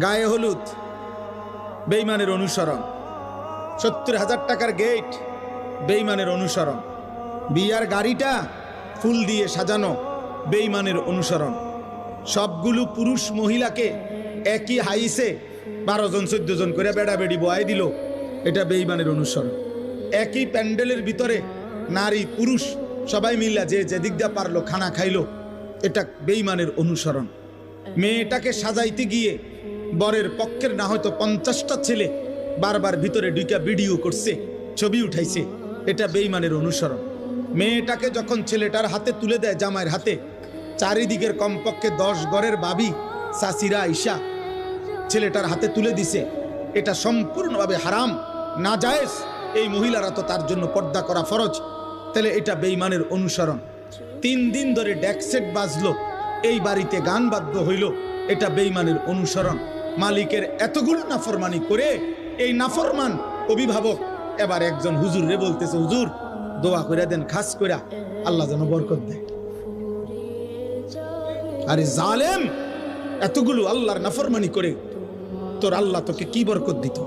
গায়ে হলুদ বেঈমানের অনুসরণ, 70,000 টাকার গেট বেঈমানের অনুসরণ, বিয়ার গাড়িটা ফুল দিয়ে সাজানো বেঈমানের অনুসরণ, সবগুলো পুরুষ মহিলাকে একই হাইসে 12 জন 14 জন করে বেড়াবেড়ি বয়াই দিল, এটা বেঈমানের অনুসরণ। একই প্যান্ডেলের ভিতরে নারী পুরুষ সবাই মিল্লা যে যেদিক দিয়ে পারলো খানা খাইলো, এটা বেঈমানের অনুসরণ। মেয়েটাকে সাজাইতে গিয়ে বরের পক্ষের না হয়তো 50টা ছেলে বারবার ভিতরে ঢুকা ভিডিও করছে, ছবি উঠাইছে, এটা বেঈমানের অনুসরণ। মেয়েটাকে যখন ছেলেটার হাতে তুলে দেয় জামাইয়ের হাতে, চারিদিকের কমপক্ষে 10 ঘরের ভাবি চাচিরা আইসা ছেলেটার হাতে তুলে দিছে, এটা সম্পূর্ণভাবে হারাম, নাজায়েজ। এই মহিলারা তো তার জন্য পর্দা করা ফরজ, তাহলে এটা বেঈমানের অনুসরণ। 3 দিন ধরে ডেকসেট বাজলো, এই বাড়িতে গান বাদ্য হইল, এটা বেঈমানের অনুসরণ। মালিকের এতগুলো নাফরমানি করে এই নাফরমান অভিভাবক এবার একজন হুজুর রে বলতেছে, হুজুর দোয়া করে দেন খাস করে আল্লাহ যেন বরকত দেয়। আরে জালেম, এতগুলো আল্লাহর নাফরমানি করে তোর আল্লাহ তোকে কি বরকত দিত?